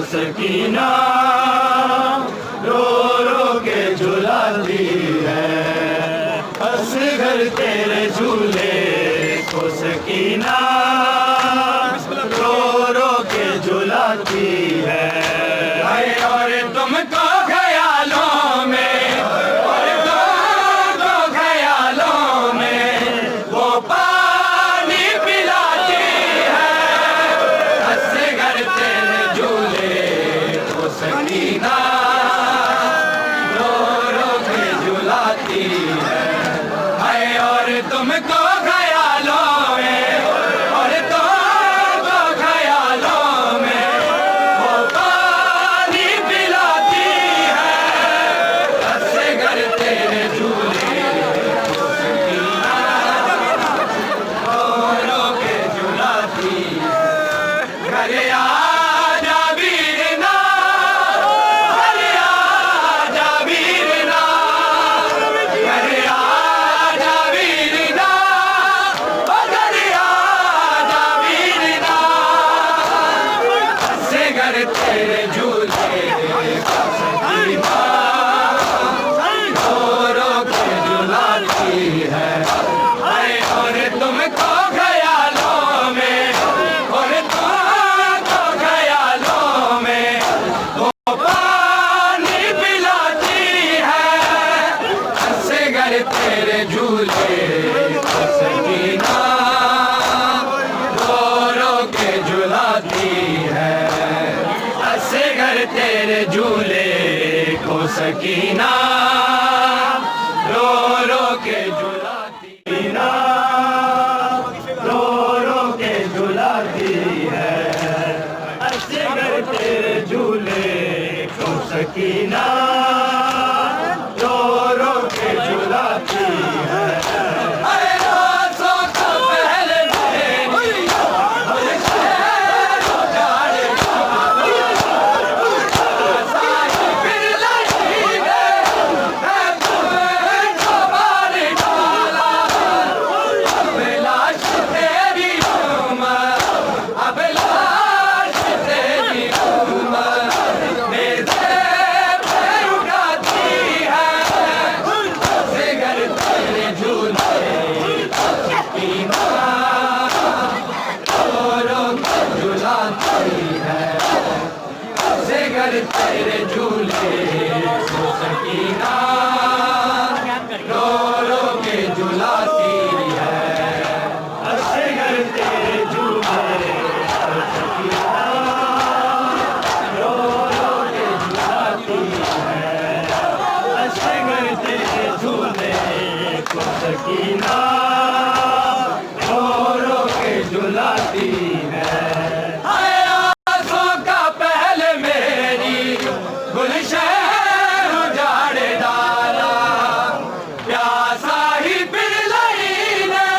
सकीना रो रो के झुलाती है। असगर तेरे झूले को सकीना रो रो के झुलाती है। और तुमको ख्यालों में, और तुमको ख्यालों में वो पानी पिलाती है। असगर तेरे झूले को सकीना रो रो के झुलाती है। और तुमको ख्यालों में, और तुमको ख्यालों में वो पानी पिलाती है। असगर तेरे झूले को सकीना रो रो के झुलाती है। घर आजा वीरना, घर आजा वीरना, घर आजा वीरना, घर आजा वीरना। असगर तेरे झूले को सकीना रो रो के झुलाती है। और तुमको ख्यालों में, और तुमको ख्यालों में वो पानी पिलाती है। असगर तेरे झूले को सकीना रो रो के झुलाती है। असगर तेरे झूले को सकीना रो रो के झुलाती ना, रो रो के झुलाती है। असगर तेरे झूले को सकीना रो रो के झुलाती है। अरे रोज़ों का पहले मेरी और शहर उजाड़े साही फिर लड़ी ने है तुमको मार डाला। अब लाश तेरी उम्र, अब लाश तेरी उम्र मेरे पे उड़ाती है। असगर तेरे झूले को सकीना रो रो के झुलाती है। असगर तेरे झूले को सकीना रो रो के झुलाती है। असगर तेरे झूले को सकीना रो रो के झुलाती है। असगर तेरे झूले को सकीना रो रो के झुलाती है। आँखों का पहले मेरी गुलशहर उजाड़े डाला। प्यासा ही फिर लड़ी ने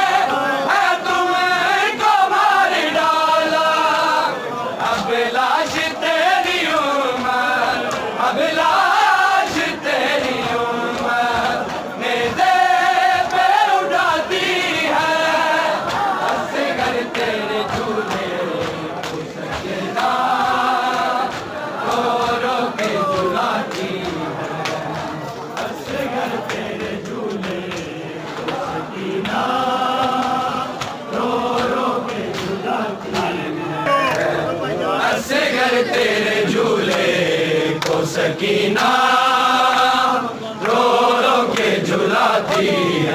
है तुमको मार डाला। अब लाश तेरी उम्र, अब लाश तेरी उम्र मेरे पे उड़ाती है। असगर तेरे झूले को सकीना रो रो के झुलाती है। असगर तेरे झूले को सकीना रो रो के झुलाती है। असगर तेरे झूले को सकीना रो रो के झुलाती है।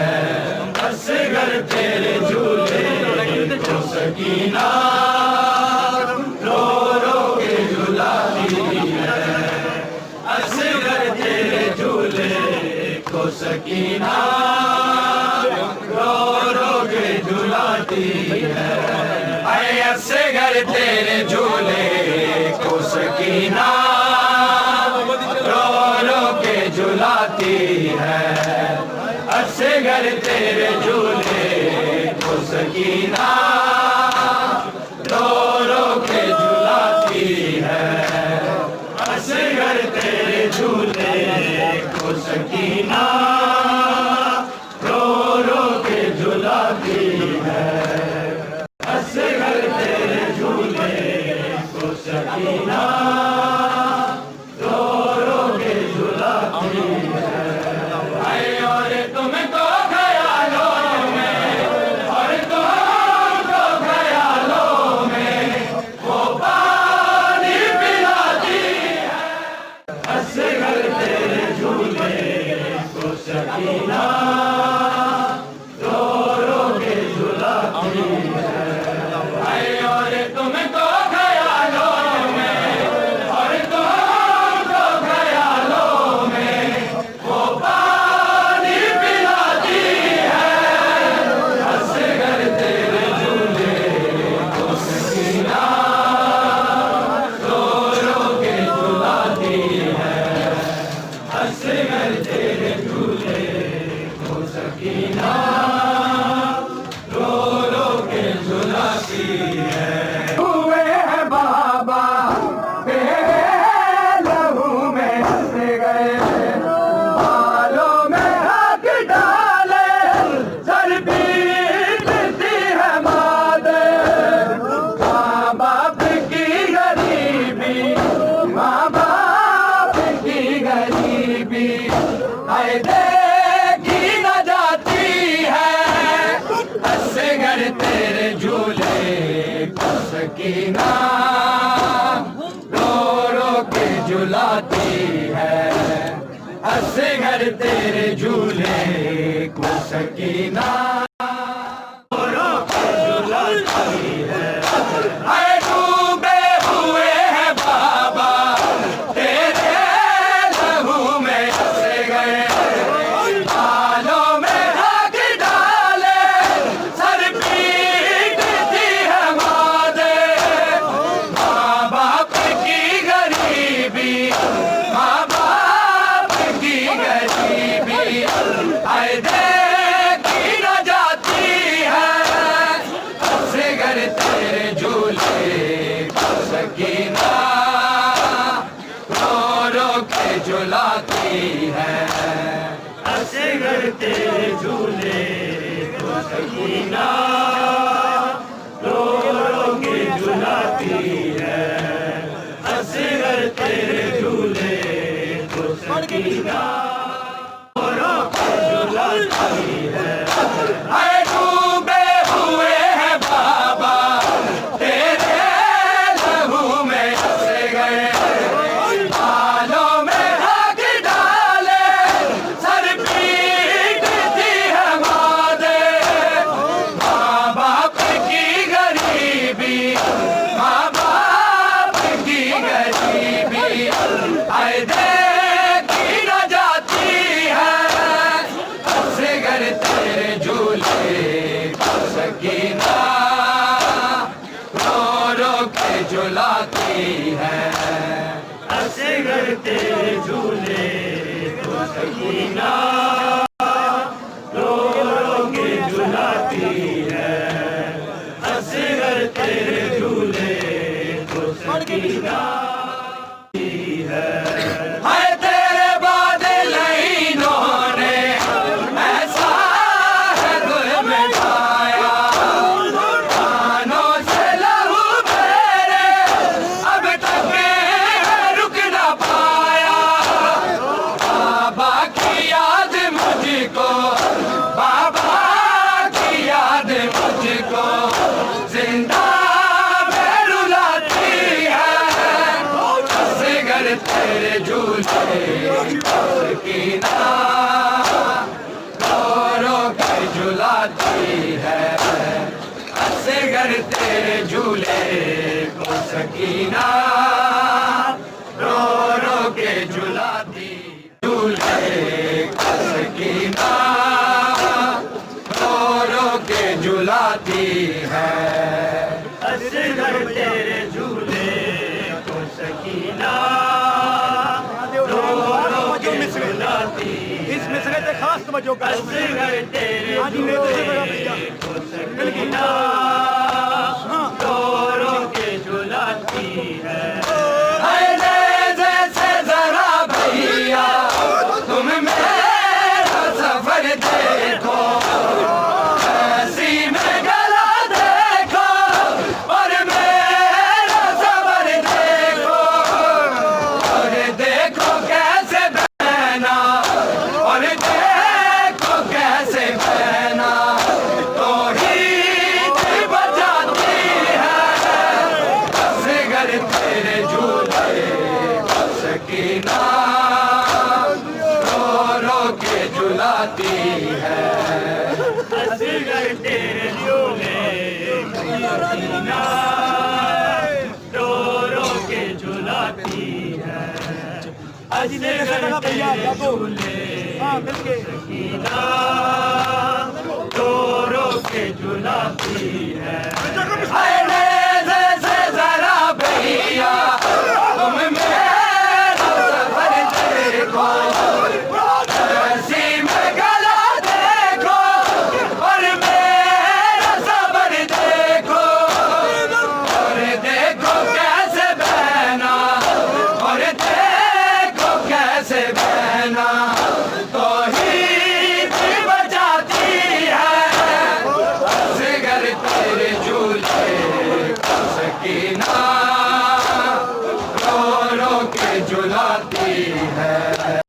असगर तेरे झूले को सकीना रो रो के झुलाती है। असगर तेरे झूले को सकीना रो रो के झुलाती है। असगर तेरे झूले को सकीना रो रो के झुलाती है। असगर तेरे झूले को सकीना रो रो के झुलाती है। असगर तेरे झूले को सकीना रो रो के झुलाती है। असगर तेरे झूले को सकीना सकीना रो रो के झुलाती है और तुमको ख्यालों में और तुमको ख्यालों में वो पानी पिलाती है असगर तेरे झूले को सकीना रो रो के झुलाती है असगर तेरे झूले को सकीना रो रो के झुलाती है हुए हैं बाबा तेरे लहू में हंस गए बालों में हाथ डाले सर पीटती है माते माँ बाप की गरीबी माँ बाप की गरीबी आए देखी न जाती है असगर तेरे झूले को सकीना रो रो के झुलाती है असगर तेरे झूले को सकीना रो रो के झुलाती है आए डूबे हुए हैं बाबा तेरे लहू में हंस गए बालों में हाथ डाले सर पीटती है माते माँ बाप की गरीबी माँ बाप की गरीबी आए देखी न जाती है असगर तेरे झूले को सकीना रो रो के झुलाती है असगर तेरे झूले को सकीना रो रो के झुलाती है असगर तेरे झूले को सकीना रो रो के झुलाती है आए डूबे हुए हैं बाबा तेरे लहू में हंस गए बालों में हाथ डाले सर पीटती है माते माँ बाप की गरीबी माँ बाप की गरीबी आए देखी न जाती है असगर तेरे झूले को सकीना रो रो के झुलाती है असगर तेरे झूले को सकीना रो रो के झुलाती है असगर तेरे झूले को सकीना हाय तेरे बाद लाइनों ने ऐसा है दिल में ढाया कानों से लहू मेरे अब तक रुक ना पाया बाबा की याद मुझको बाबा की याद मुझको जिंदा में रुलाती है असगर तेरे झूले को सकीना रो रो के झुलाती है असगर तेरे झूले को सकीना रो रो के झुलाती झूले को सकीना रो रो के झुलाती है असगर तेरे झूले को सकीना रो रो के झुलाती इस मिसरे से खास तवज्जो कर असगर तेरे झूले को सकीना रो रो के झुलाती है अरे जैसे जरा भैया तुम मेरा सफर देखो हंसी में गला देखो और मेरा सबर देखो और देखो कैसे बहना और देखो कैसे बहना तो ही बचाती है असगर तेरे झुलाती है असगर तेरे झूले सकीना रो रो के झुलाती है असगर तेरे झूले सकीना रो रो के झुलाती है